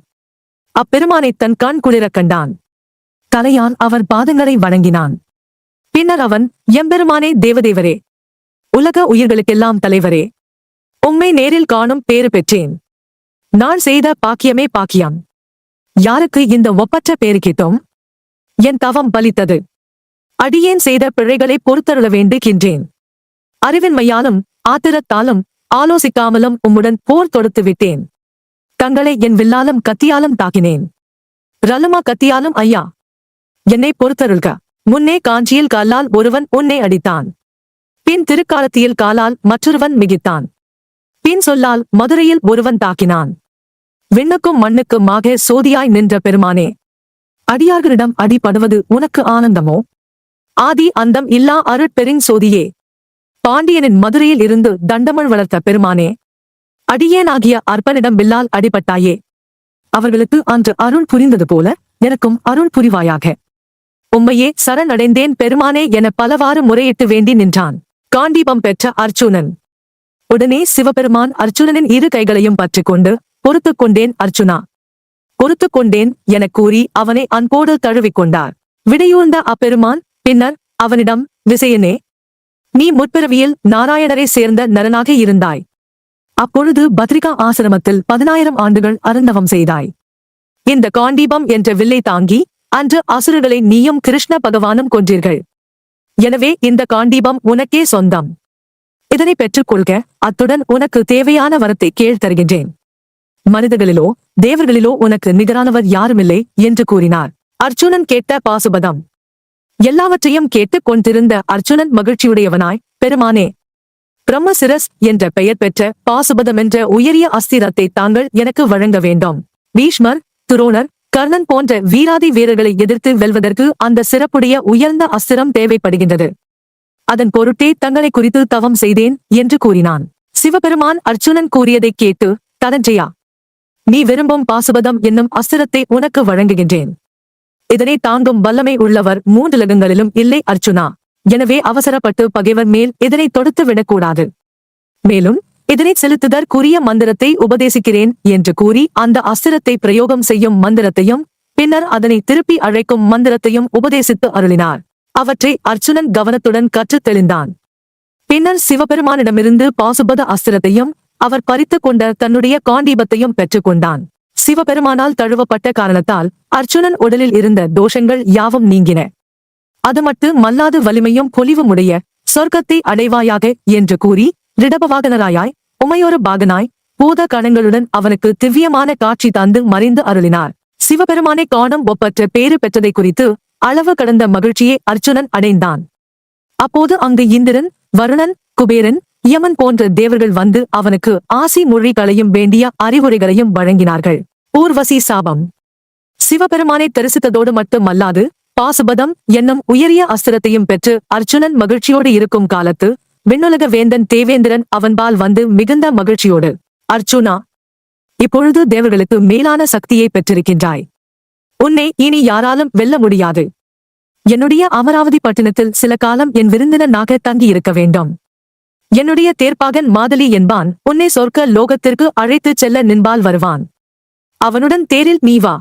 அப்பெருமானை தன் கண் குளிரக் கண்டான். தலையால் அவர் பாதங்களை வணங்கினான். பின்னர் அவன், எம்பெருமானே, தேவதேவரே, உலக உயிர்களுக்கெல்லாம் தலைவரே, உம்மை நேரில் காணும் பேறு பெற்றேன். நான் செய்த பாக்கியமே பாக்கியம். யாருக்கு இந்த ஒப்பற்ற பேறு கேட்டோம்? என் தவம் பலித்தது. அடியேன் செய்த பிழைகளை பொறுத்தருள வேண்டுகின்றேன். அறிவின்மையாலும் ஆத்திரத்தாலும் ஆலோசிக்காமலும் உம்முடன் போர் தொடுத்து விட்டேன். தங்களை என் வில்லாலும் கத்தியாலும் தாக்கினேன். ரலுமா கத்தியாலும் ஐயா, என்னை பொறுத்தருள்க. முன்னே காஞ்சியில் காலால் ஒருவன் உன்னை அடித்தான். பின் திருக்காலத்தியில் காலால் மற்றொருவன் மிகித்தான். பின் சொல்லால் மதுரையில் ஒருவன் தாக்கினான். விண்ணுக்கும் மண்ணுக்குமாக சோதியாய் நின்ற பெருமானே, அடியார்களிடம் அடிபடுவது உனக்கு ஆனந்தமோ? ஆதி அந்தம் இல்லா அருட்பெருங் சோதியே, பாண்டியனின் மதுரையில் இருந்து தண்டமழ் வளர்த்த பெருமானே, அடியேனாகிய அற்பனிடம் வில்லால் அடிபட்டாயே. அவர்களுக்கு அன்று அருள் புரிந்தது போல எனக்கும் அருள் புரிவாயாக. உம்மையே சரணடைந்தேன் பெருமானே என பலவாறு முறையிட்டு வேண்டி நின்றான். காண்டீபம் பெற்ற அர்ச்சுனன். உடனே சிவபெருமான் அர்ச்சுனனின் இரு கைகளையும் பற்றிக் கொண்டு, பொறுத்துக் கொண்டேன் அர்ச்சுனா, பொறுத்துக் கொண்டேன் எனக் கூறி அவனை அன்போடு தழுவிக்கொண்டார். விடையூர்ந்த அப்பெருமான் பின்னர் அவனிடம், விசயனே, நீ முற்பிறவியில் நாராயணரை சேர்ந்த நரனாக இருந்தாய். அப்பொழுது பத்ரிகா ஆசிரமத்தில் 10,000 ஆண்டுகள் அருந்தவம் செய்தாய். இந்த காண்டீபம் என்ற வில்லை தாங்கி அன்று அசுரர்களை நீயும் கிருஷ்ண பகவானும் கொன்றீர்கள். எனவே இந்த காண்டீபம் உனக்கே சொந்தம். இதனை பெற்றுக் கொள்க. அத்துடன் உனக்கு தேவையான வரத்தை கேள் தருகின்றேன். மனிதர்களிலோ தேவர்களிலோ உனக்கு நிகரானவர் யாருமில்லை என்று கூறினார். அர்ச்சுனன் கேட்ட பாசுபதம். எல்லாவற்றையும் கேட்டுக் கொண்டிருந்த அர்ச்சுனன் மகிழ்ச்சியுடையவனாய், பெருமானே, பிரம்மசிரஸ் என்ற பெயர் பெற்ற பாசுபதம் என்ற உயரிய அஸ்திரத்தை தாங்கள் எனக்கு வழங்க வேண்டும். பீஷ்மர், துரோணர், கர்ணன் போன்ற வீராதி வீரர்களை எதிர்த்து வெல்வதற்கு அந்த சிறப்புடைய உயர்ந்த அஸ்திரம் தேவைப்படுகின்றது. அதன் பொருட்டே தங்களை குறித்து தவம் செய்தேன் என்று கூறினான். சிவபெருமான் அர்ச்சுனன் கூறியதைக் கேட்டு, தனஞ்சயா, நீ விரும்பும் பாசுபதம் என்னும் அஸ்திரத்தை உனக்கு வழங்குகின்றேன். இதனை தாங்கும் வல்லமை உள்ளவர் 3 லகங்களிலும் இல்லை அர்ச்சுனா. எனவே அவசரப்பட்டு பகைவர் மேல் இதனை தொடுத்து விடக்கூடாது. மேலும் இதனை செலுத்துதற்குரிய மந்திரத்தை உபதேசிக்கிறேன் என்று கூறி அந்த அஸ்திரத்தை பிரயோகம் செய்யும் மந்திரத்தையும் பின்னர் அதனை திருப்பி அழைக்கும் மந்திரத்தையும் உபதேசித்து அருளினார். அவற்றை அர்ச்சுனன் கவனத்துடன் கற்றுத் தெளிந்தான். பின்னர் சிவபெருமானிடமிருந்து பாசுபத அஸ்திரத்தையும் அவர் பறித்துக் கொண்ட தன்னுடைய காண்டீபத்தையும் பெற்றுக்கொண்டான். சிவபெருமானால் தழுவப்பட்ட காரணத்தால் அர்ச்சுனன் உடலில் இருந்த தோஷங்கள் யாவும் நீங்கின. அது மட்டு மல்லாது வலிமையும் பொலிவுமுடைய சொர்க்கத்தை அடைவாயாக என்று கூறி ரிடபவாகனராயாய் உமையொரு பாகனாய் பூத கணங்களுடன் அவனுக்கு திவ்யமான காட்சி தந்து மறைந்து அருளினார். சிவபெருமானை காணும் ஒப்பற்ற பேறு பெற்றதை குறித்து அளவு கடந்த மகிழ்ச்சியை அர்ச்சுனன் அடைந்தான். அப்போது அங்கு இந்திரன், வருணன், குபேரன், யமன் போன்ற தேவர்கள் வந்து அவனுக்கு ஆசி மொழிகளையும் வேண்டிய அறிவுரைகளையும் வழங்கினார்கள். ஊர்வசி சாபம். சிவபெருமானை தரிசித்ததோடு மட்டுமல்லாது பாசுபதம் என்னும் உயரிய அஸ்திரத்தையும் பெற்று அர்ச்சுனன் மகிழ்ச்சியோடு இருக்கும் காலத்து விண்ணுலக வேந்தன் தேவேந்திரன் அவன்பால் வந்து மிகுந்த மகிழ்ச்சியோடு, அர்ச்சுனா, இப்பொழுது தேவர்களுக்கு மேலான சக்தியை பெற்றிருக்கின்றாய். உன்னை இனி யாராலும் வெல்ல முடியாது. என்னுடைய அமராவதி பட்டினத்தில் சில காலம் என் விருந்தினனாக தங்கியிருக்க வேண்டும். என்னுடைய தேர்ப்பாகன் மாதலி என்பான் உன்னை சொர்க்க லோகத்திற்கு அழைத்துச் செல்ல நின்பால் வருவான். அவனுடன் தேரில் நீ வா.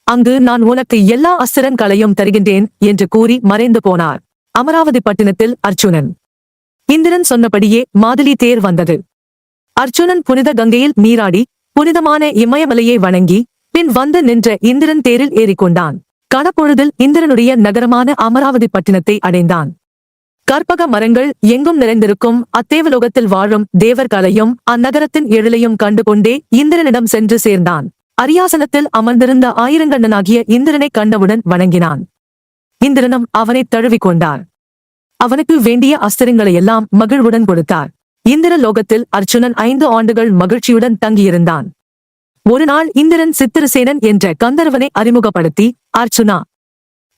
அங்கு நான் உனக்கு எல்லா அஸ்திரங்களையும் தருகின்றேன் என்று கூறி மறைந்து போனார். அமராவதி பட்டினத்தில் அர்ச்சுனன். இந்திரன் சொன்னபடியே மாதலி தேர் வந்தது. அர்ச்சுனன் புனித கங்கையில் நீராடி புனிதமான இமயமலையை வணங்கி பின் வந்து நின்ற இந்திரன் தேரில் ஏறிக்கொண்டான். கணப்பொழுதில் இந்திரனுடைய நகரமான அமராவதி பட்டினத்தை அடைந்தான். கற்பக மரங்கள் எங்கும் நிறைந்திருக்கும் அத்தேவலோகத்தில் வாழும் தேவர்களையும் அந்நகரத்தின் எழிலையும் கண்டுகொண்டே இந்திரனிடம் சென்று சேர்ந்தான். அரியாசனத்தில் அமர்ந்திருந்த ஆயிரங்கண்ணனாகிய இந்திரனை கண்டவுடன் வணங்கினான். இந்திரனும் அவனை தழுவிக்கொண்டார். அவனுக்கு வேண்டிய அஸ்திரங்களையெல்லாம் மகிழ்வுடன் கொடுத்தார். இந்திர லோகத்தில் அர்ச்சுனன் 5 ஆண்டுகள் மகிழ்ச்சியுடன் தங்கியிருந்தான். ஒரு நாள் இந்திரன் சித்திரசேனன் என்ற கந்தர்வனை அறிமுகப்படுத்தி, அர்ச்சுனா,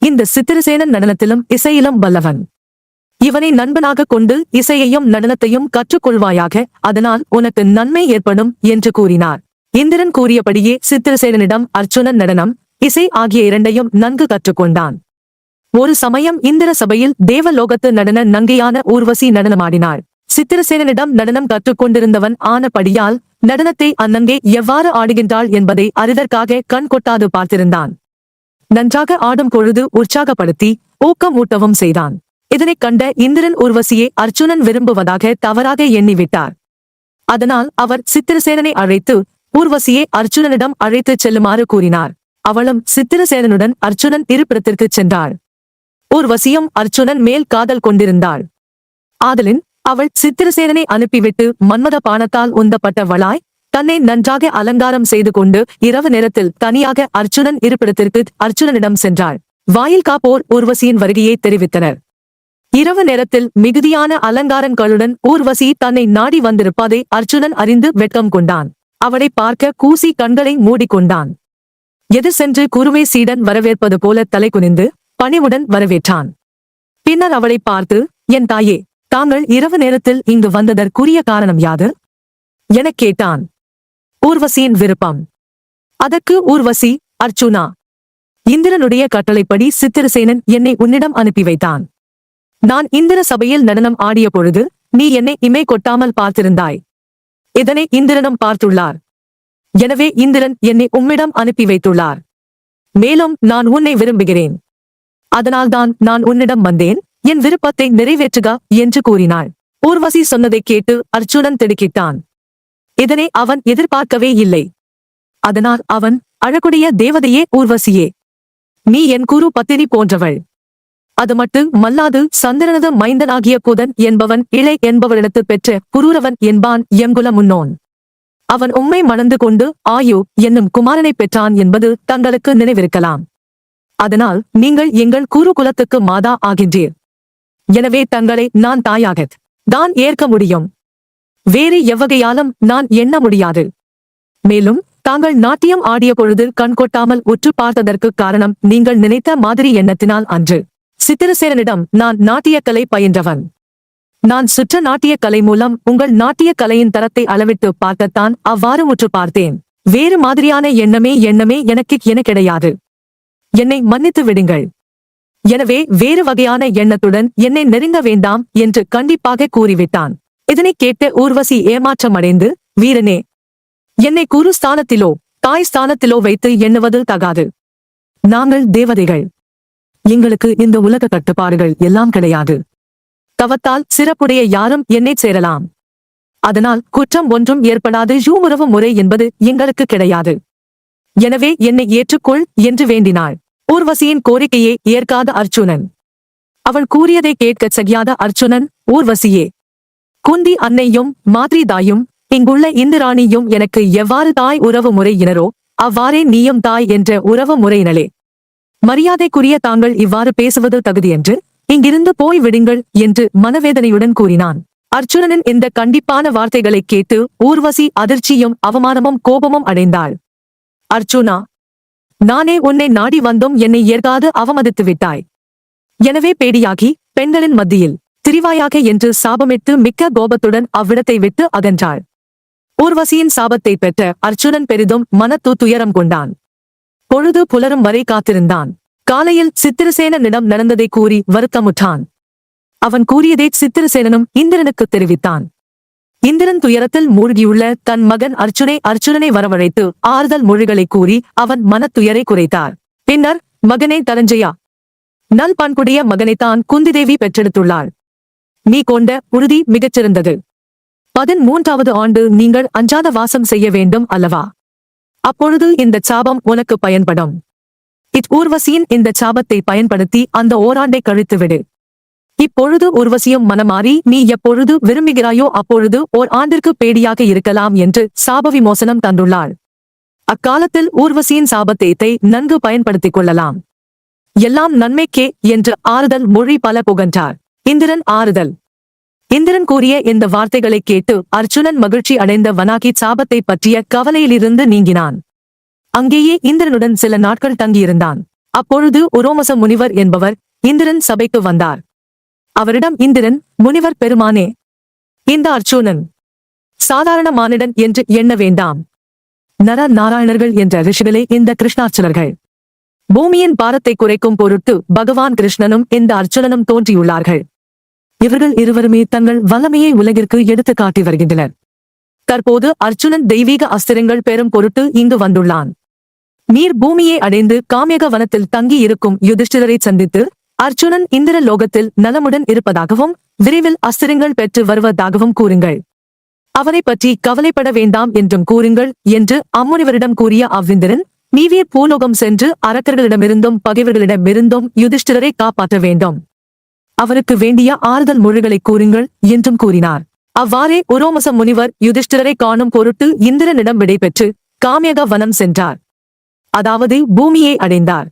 இந்த சித்திரசேனன் நடனத்திலும் இசையிலும் வல்லவன். இவனை நண்பனாக கொண்டு இசையையும் நடனத்தையும் கற்றுக்கொள்வாயாக, அதனால் உனக்கு நன்மை ஏற்படும் என்று கூறினார். இந்திரன் கூறியபடியே சித்திரசேனனிடம் அர்ச்சுனன் நடனம், இசை ஆகிய இரண்டையும் நன்கு கற்றுக்கொண்டான். ஒரு சமயம் இந்திர சபையில் தேவலோகத்து நடன நங்கையான ஊர்வசி நடனமாடினாள். சித்திரசேனனிடம் நடனம் கற்றுக்கொண்டிருந்தவன் ஆனபடியால் நடனத்தை அந்நங்கை எவ்வாறு ஆடுகின்றாள் என்பதை அறிதற்காக கண் கொட்டாது பார்த்திருந்தான். நன்றாக ஆடும் பொழுது உற்சாகப்படுத்தி ஊக்கமூட்டவும் செய்தான். இதனைக் கண்ட இந்திரன் ஊர்வசியை அர்ச்சுனன் விரும்புவதாக தவறாக எண்ணிவிட்டார். அதனால் அவர் சித்திரசேனனை அழைத்து ஊர்வசியை அர்ச்சுனனிடம் அழைத்துச் செல்லுமாறு கூறினார். அவளும் சித்திரசேனனுடன் அர்ச்சுனன் இருப்பிடத்திற்குச் சென்றாள். ஊர்வசியும் அர்ச்சுனன் மேல் காதல் கொண்டிருந்தாள். ஆதலின் அவள் சித்திரசேனனை அனுப்பிவிட்டு மன்மத பானத்தால் உந்தப்பட்டவளாய் தன்னை நன்றாக அலங்காரம் செய்து கொண்டு இரவு நேரத்தில் தனியாக அர்ச்சுனன் இருப்பிடத்திற்கு அர்ச்சுனனிடம் சென்றாள். வாயில் காப்போர் ஊர்வசியின் வருகையை தெரிவித்தனர். இரவு நேரத்தில் மிகுதியான அலங்காரங்களுடன் ஊர்வசி தன்னை நாடி வந்திருப்பதை அர்ச்சுனன் அறிந்து வெட்கம் கொண்டான். அவளை பார்க்க கூசி கண்களை மூடிக்கொண்டான். எதிர் சென்று குருவை சீடன் வரவேற்பது போல தலை குனிந்து பணிவுடன் வரவேற்றான். பின்னர் அவளை பார்த்து, என் தாயே, தாங்கள் இரவு நேரத்தில் இங்கு வந்ததற்குரிய காரணம் யாது எனக் கேட்டான். ஊர்வசியின் விருப்பம். அதற்கு ஊர்வசி, அர்ச்சுனா, இந்திரனுடைய கட்டளைப்படி சித்திரசேனன் என்னை உன்னிடம் அனுப்பி வைத்தான். நான் இந்திர சபையில் நடனம் ஆடிய பொழுது நீ என்னை இமை கொட்டாமல் பார்த்திருந்தாய். இதனை இந்திரனும் பார்த்துள்ளார். எனவே இந்திரன் என்னை உம்மிடம் அனுப்பி வைத்துள்ளார். மேலும் நான் உன்னை விரும்புகிறேன். அதனால்தான் நான் உன்னிடம் வந்தேன். என் விருப்பத்தை நிறைவேற்றுக என்று கூறினாள். ஊர்வசி சொன்னதைக் கேட்டு அர்ச்சுனன் திடுக்கிட்டான். இதனை அவன் எதிர்பார்க்கவே இல்லை. அதனால் அவன், அழகுடைய தேவதையே ஊர்வசியே, நீ என் குரு பத்தினி போன்றவள். அது மட்டும் மல்லாது சந்திரனது மைந்தனாகிய புதன் என்பவன் இளை என்பவளிடத்து பெற்ற புரூரவன் என்பான் எங்குல முன்னோன். அவன் உம்மை மணந்து கொண்டு ஆயு என்னும் குமாரனை பெற்றான் என்பது தங்களுக்கு நினைவிருக்கலாம். அதனால் நீங்கள் எங்கள் குரு குலத்துக்கு மாதா ஆகின்றீர். எனவே தங்களை நான் தாயாகத் தான் ஏற்க முடியும். வேறு எவ்வகையாலும் நான் எண்ண முடியாது. மேலும் தாங்கள் நாட்டியம் ஆடிய பொழுது கண் கொட்டாமல் உற்று பார்த்ததற்கு காரணம் நீங்கள் நினைத்த மாதிரி எண்ணத்தினால் அன்று. சித்திரசேனனிடம் நான் நாட்டியக்கலை பயின்றவன். நான் சுற்ற நாட்டியக் கலை மூலம் உங்கள் நாட்டியக் கலையின் தரத்தை அளவிட்டு பார்க்கத்தான் அவ்வாறு உற்று பார்த்தேன். வேறு மாதிரியான எண்ணமே எனக்கு கிடையாது. என்னை மன்னித்து விடுங்கள். எனவே வேறு வகையான எண்ணத்துடன் என்னை நெருங்க வேண்டாம் என்று கண்டிப்பாக கூறிவிட்டான். இதனைக் கேட்ட ஊர்வசி ஏமாற்றமடைந்து, வீரனே, என்னை குரு ஸ்தானத்திலோ தாய் ஸ்தானத்திலோ வைத்து எண்ணுவது தகாது. நாங்கள் தேவதைகள். எங்களுக்கு இந்த உலக கட்டுப்பாடுகள் எல்லாம் கிடையாது. தவத்தால் சிறப்புடைய யாரும் என்னைச் சேரலாம். அதனால் குற்றம் ஒன்றும் ஏற்படாது. யூமுறவு முறை என்பது எங்களுக்கு கிடையாது. எனவே என்னை ஏற்றுக்கொள் என்று வேண்டினாள். ஊர்வசியின் கோரிக்கையை ஏற்காத அர்ச்சுனன். அவள் கூறியதை கேட்கச் சகியாத அர்ச்சுனன், ஊர்வசியே, குந்தி அன்னையும் மாதிரி தாயும் இங்குள்ள இந்திராணியும் எனக்கு எவ்வாறு தாய் உறவு முறையினரோ அவ்வாறே நீயும் தாய் என்ற உறவு முறையினளே. மரியாதைக்குரிய தாங்கள் இவ்வாறு பேசுவது தகுதியன்று, இங்கிருந்து போய் விடுங்கள் என்று மனவேதனையுடன் கூறினான். அர்ச்சுனனின் இந்த கண்டிப்பான வார்த்தைகளைக் கேட்டு ஊர்வசி அதிர்ச்சியும் அவமானமும் கோபமும் அடைந்தாள். அர்ச்சுனா, நானே உன்னை நாடி வந்தும் என்னை ஏற்காது அவமதித்து விட்டாய். எனவே பேடியாகி பெண்களின் மத்தியில் திரிவாயாக என்று சாபமிட்டு மிக்க கோபத்துடன் அவ்விடத்தை விட்டு அகன்றாள். ஊர்வசியின் சாபத்தை பெற்ற அர்ச்சுனன் பெரிதும் துயரம் கொண்டான். பொழுது புலரும் வரை காத்திருந்தான். காலையில் சித்திரசேனனிடம் நடந்ததை கூறி வருத்தமுற்றான். அவன் கூறியதை சித்திரசேனனும் இந்திரனுக்கு தெரிவித்தான். இந்திரன் துயரத்தில் மூழ்கியுள்ள தன் மகன் அர்ச்சுனனை வரவழைத்து ஆறுதல் மொழிகளை கூறி அவன் மனத்துயரை குறைத்தார். பின்னர், மகனே தனஞ்சயா, நல் பண்புடைய மகனைத்தான் குந்திதேவி பெற்றெடுத்துள்ளாள். நீ கொண்ட உறுதி மிகச்சிறந்தது. 13வது ஆண்டு நீங்கள் அஞ்சாத வாசம் செய்ய வேண்டும் அல்லவா? அப்பொழுது இந்த சாபம் உனக்கு பயன்படும். ஊர்வசியின் இந்த சாபத்தை பயன்படுத்தி அந்த ஓராண்டை கழித்துவிடு. இப்பொழுது ஊர்வசியும் மனமாறி நீ எப்பொழுது விரும்புகிறாயோ அப்பொழுது ஓர் ஆண்டிற்கு பேடியாக இருக்கலாம் என்று சாப விமோசனம் தந்துள்ளாள். அக்காலத்தில் ஊர்வசியின் சாபத்தை நன்கு பயன்படுத்திக் கொள்ளலாம். எல்லாம் நன்மைக்கே என்று ஆறுதல் மொழி பல புகன்றார். இந்திரன் ஆறுதல். இந்திரன் கூறிய இந்த வார்த்தைகளைக் கேட்டு அர்ச்சுனன் மகிழ்ச்சி அடைந்த வனாகி சாபத்தை பற்றிய கவலையிலிருந்து நீங்கினான். அங்கேயே இந்திரனுடன் சில நாட்கள் தங்கியிருந்தான். அப்பொழுது உரோமச முனிவர் என்பவர் இந்திரன் சபைக்கு வந்தார். அவரிடம் இந்திரன், முனிவர் பெருமானே, இந்த அர்ச்சுனன் சாதாரண மானிடன் என்று எண்ண வேண்டாம். நர நாராயணர்கள் என்ற ரிஷிகளே இந்த கிருஷ்ணார்ச்சுனர்கள். பூமியின் பாரத்தை குறைக்கும் பொருட்டு பகவான் கிருஷ்ணனும் இந்த அர்ச்சுனனும் தோன்றியுள்ளார்கள். இவர்கள் இருவருமே தங்கள் வல்லமையை உலகிற்கு எடுத்து காட்டி வருகின்றனர். தற்போது அர்ச்சுனன் தெய்வீக அஸ்திரங்கள் பெறும் பொருட்டு இங்கு வந்துள்ளான். நீர் பூமியை அடைந்து காமியக வனத்தில் தங்கி இருக்கும் யுதிஷ்டிரரை சந்தித்து அர்ச்சுனன் இந்திர லோகத்தில் நலமுடன் இருப்பதாகவும் விரைவில் அஸ்திரங்கள் பெற்று வருவதாகவும் கூறுங்கள். அவனை பற்றி கவலைப்பட வேண்டாம் என்றும் கூறுங்கள் என்று அம்முனிவரிடம் கூறிய அவ்விந்திரன், நீவீர் பூலோகம் சென்று அரக்கர்களிடமிருந்தும் பகைவர்களிடமிருந்தும் யுதிஷ்டிரரை காப்பாற்ற வேண்டும். அவருக்கு வேண்டிய ஆறுதல் மொழிகளை கூறுங்கள் என்றும் கூறினார். அவ்வாறே உரோமச முனிவர் யுதிஷ்டிரரை காணும் பொருட்டு இந்திரனிடம் விடைபெற்று காமியக வனம் சென்றார். அதாவது பூமியை அடைந்தார்.